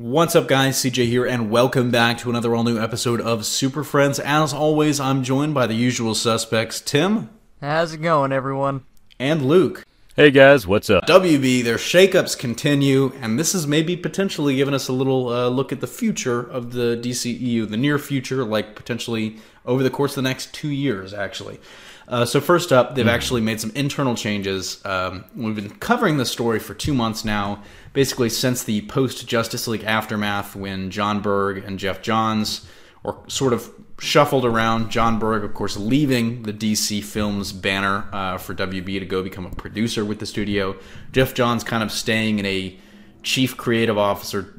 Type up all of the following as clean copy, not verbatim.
What's up, guys? CJ here, and welcome back to another all-new episode of Super Friends. As always, I'm joined by the usual suspects, Tim. How's it going, everyone? And Luke. Hey guys, what's up? WB, their shakeups continue, and this is maybe potentially giving us a little look at the future of the DCEU, the near future, like potentially over the course of the next 2 years, actually. So first up, they've actually made some internal changes. We've been covering this story for 2 months now, basically since the post-Justice League aftermath when John Berg and Jeff Johns were sort of shuffled around. John Berg, of course, leaving the DC Films banner for WB to go become a producer with the studio. Jeff Johns kind of staying in a chief creative officer,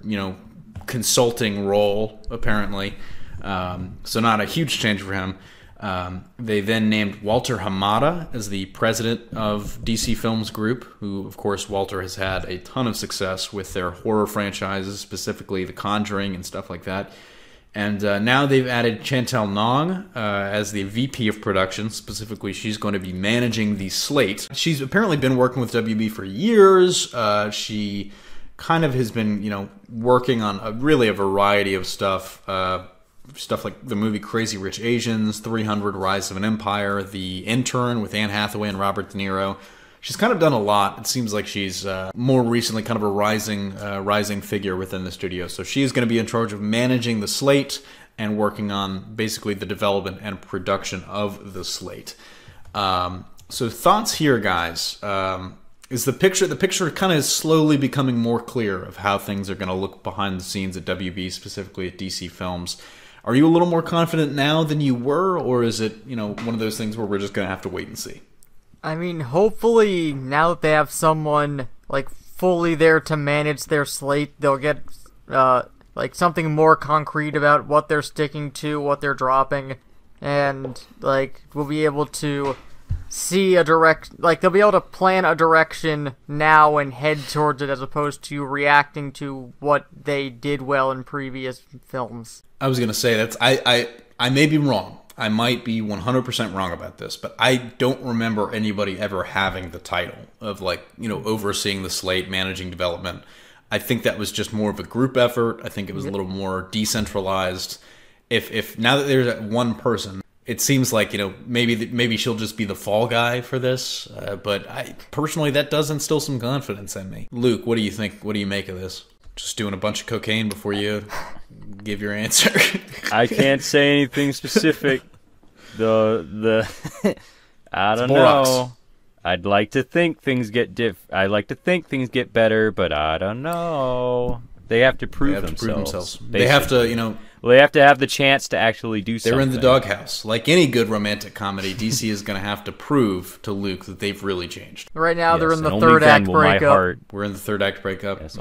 consulting role, apparently. So not a huge change for him. They then named Walter Hamada as the president of DC Films Group, who, of course, Walter has had a ton of success with their horror franchises, specifically The Conjuring and stuff like that. And now they've added Chantel Nong as the VP of production. Specifically, she's going to be managing the slate. She's apparently been working with WB for years. She kind of has been, working on a variety of stuff. Stuff like the movie Crazy Rich Asians, 300: Rise of an Empire, The Intern with Anne Hathaway and Robert De Niro. She's kind of done a lot. It seems like she's more recently kind of a rising figure within the studio. So she's going to be in charge of managing the slate and working on basically the development and production of the slate. So thoughts here, guys. Is the picture kind of is slowly becoming more clear of how things are going to look behind the scenes at WB, specifically at DC Films. Are you a little more confident now than you were, or is it, one of those things where we're just going to have to wait and see? I mean, hopefully, now that they have someone, fully there to manage their slate, they'll get, something more concrete about what they're sticking to, what they're dropping, and, we'll be able to see they'll be able to plan a direction now and head towards it as opposed to reacting to what they did well in previous films. I was going to say, I may be wrong. I might be 100% wrong about this, but I don't remember anybody ever having the title of, overseeing the slate, managing development. I think that was just more of a group effort. I think it was a little more decentralized. If now that there's that one person, it seems like, maybe she'll just be the fall guy for this. But personally, that does instill some confidence in me. Luke, what do you think? What do you make of this? Just doing a bunch of cocaine before you give your answer? I can't say anything specific. I don't know. I'd like to think things get I like to think things get better, but I don't know. They have to prove themselves. They have to, Well, they have to have the chance to actually do something. They're in the doghouse. Like any good romantic comedy, DC is going to have to prove to Luke that they've really changed. Right now, they're in the third act breakup. We're in the third act breakup. Yes,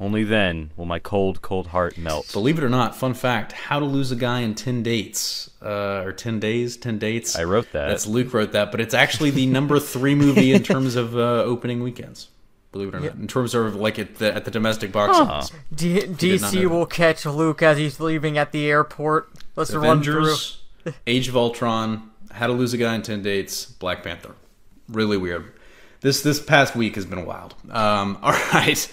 only then will my cold, cold heart melt. Believe it or not, fun fact, How to Lose a Guy in 10 Dates. Or 10 Days, 10 Dates. I wrote that. That's Luke wrote that, but it's actually the number 3 movie in terms of opening weekends. Believe it or not. In terms of, at the domestic box office. DC will catch Luke as he's leaving at the airport. Let's run through. Age of Ultron, How to Lose a Guy in 10 Dates, Black Panther. Really weird. This past week has been wild. All right.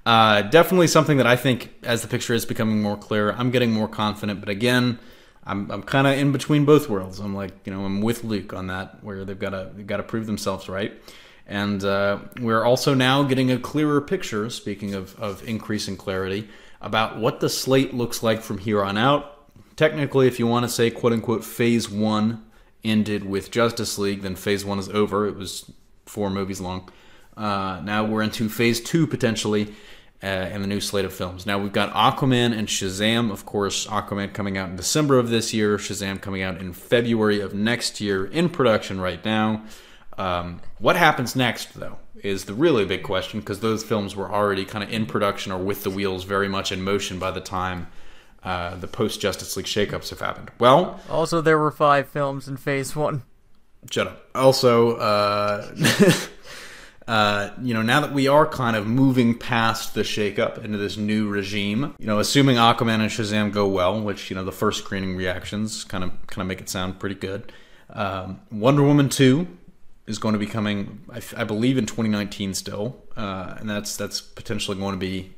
Definitely something that I think, as the picture is becoming more clear, I'm getting more confident. But again, I'm kind of in between both worlds. I'm I'm with Luke on that, where they've got to prove themselves right. And we're also now getting a clearer picture, speaking of increasing clarity, about what the slate looks like from here on out. Technically, if you want to say, quote-unquote, Phase 1 ended with Justice League, then Phase 1 is over. It was 4 movies long. Now we're into Phase 2, potentially, in the new slate of films. Now we've got Aquaman and Shazam. Of course, Aquaman coming out in December of this year. Shazam coming out in February of next year, in production right now. What happens next, though, is the really big question, because those films were already kind of in production or with the wheels very much in motion by the time the post-Justice League shakeups have happened. Well, also, there were 5 films in Phase 1. Shut up. Also, now that we are kind of moving past the shakeup into this new regime, assuming Aquaman and Shazam go well, which, the first screening reactions kind of make it sound pretty good. Wonder Woman 2 is going to be coming, I believe, in 2019 still, and that's potentially going to be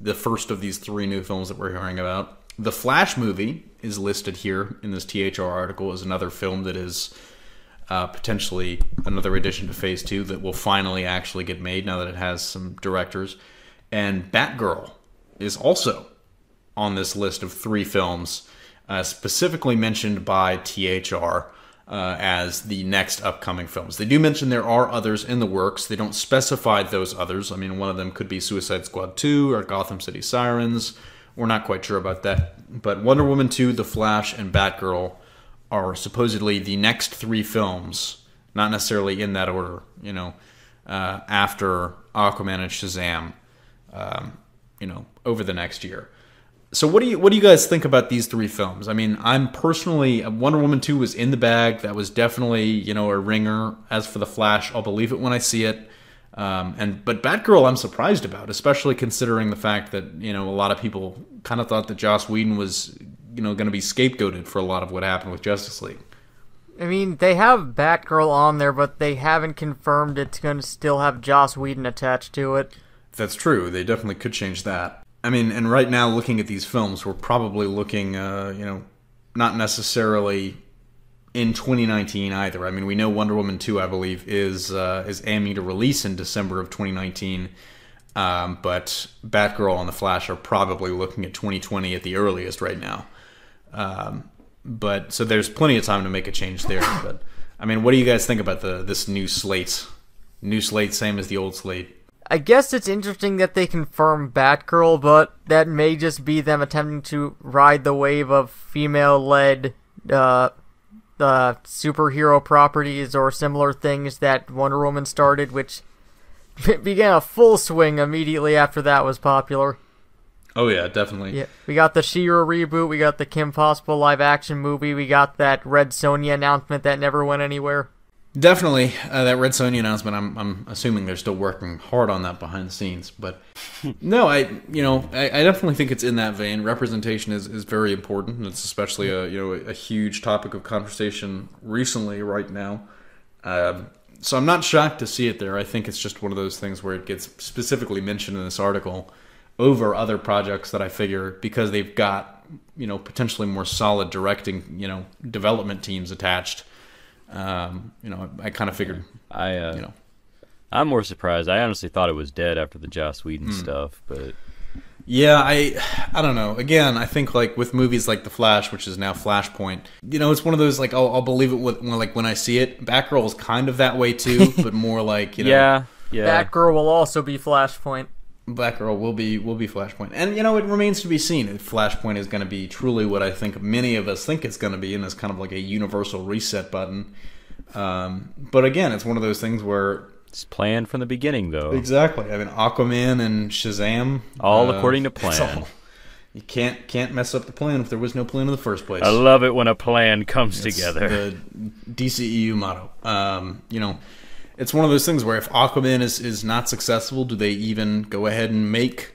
the first of these 3 new films that we're hearing about. The Flash movie is listed here in this THR article as another film that is potentially another addition to Phase 2 that will finally actually get made now that it has some directors. And Batgirl is also on this list of 3 films, specifically mentioned by THR as the next upcoming films. They do mention there are others in the works. They don't specify those others. I mean, one of them could be Suicide Squad 2 or Gotham City Sirens. We're not quite sure about that. But Wonder Woman 2, The Flash, and Batgirl are supposedly the next 3 films, not necessarily in that order, after Aquaman and Shazam, over the next year. So what do you guys think about these 3 films? I mean, I'm personally, Wonder Woman 2 was in the bag. That was definitely, a ringer. As for The Flash, I'll believe it when I see it. But Batgirl, I'm surprised about, especially considering the fact that, a lot of people kind of thought that Joss Whedon was, going to be scapegoated for a lot of what happened with Justice League. I mean, they have Batgirl on there, but they haven't confirmed it's going to still have Joss Whedon attached to it. That's true. They definitely could change that. I mean, and right now, looking at these films, we're probably looking, not necessarily in 2019 either. I mean, we know Wonder Woman 2, I believe, is aiming to release in December of 2019. But Batgirl and The Flash are probably looking at 2020 at the earliest right now. But so there's plenty of time to make a change there. But I mean, what do you guys think about this new slate? New slate, same as the old slate. I guess it's interesting that they confirm Batgirl, but that may just be them attempting to ride the wave of female-led superhero properties or similar things that Wonder Woman started, which began a full swing immediately after that was popular. Oh yeah, definitely. Yeah, we got the She-Ra reboot, we got the Kim Possible live-action movie, we got that Red Sonja announcement that never went anywhere. Definitely, that Red Sonja announcement. I'm assuming they're still working hard on that behind the scenes, but no, I definitely think it's in that vein. Representation is very important, and it's especially a huge topic of conversation recently, right now. So I'm not shocked to see it there. I think it's just one of those things where it gets specifically mentioned in this article over other projects that I figure because they've got potentially more solid directing development teams attached. I kind of figured. I'm more surprised. I honestly thought it was dead after the Joss Whedon stuff, but yeah, I don't know. Again, I think like with movies like The Flash, which is now Flashpoint, it's one of those like I'll believe it when I see it. Batgirl is kind of that way too, but more like yeah. Batgirl will also be Flashpoint. Batgirl will be Flashpoint, and it remains to be seen if Flashpoint is going to be truly what I think many of us think it's going to be, and it's kind of like a universal reset button. But again, it's one of those things where it's planned from the beginning, though. Exactly. I mean, Aquaman and Shazam, all according to plan. You can't mess up the plan if there was no plan in the first place. I love it when a plan comes together. The DCEU motto. It's one of those things where if Aquaman is not successful, do they even go ahead and make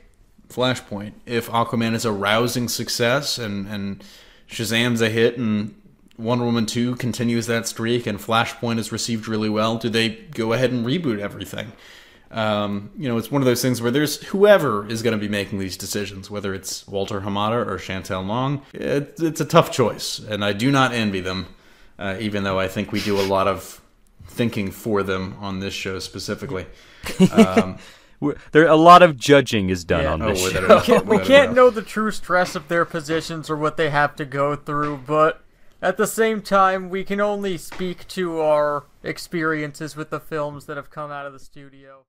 Flashpoint? If Aquaman is a rousing success and Shazam's a hit and Wonder Woman 2 continues that streak and Flashpoint is received really well, do they go ahead and reboot everything? It's one of those things where there's whoever is going to be making these decisions, whether it's Walter Hamada or Chantel Long. It's a tough choice, and I do not envy them, even though I think we do a lot of thinking for them on this show specifically. There a lot of judging is done on this show. We can't know the true stress of their positions or what they have to go through, but at the same time, we can only speak to our experiences with the films that have come out of the studio.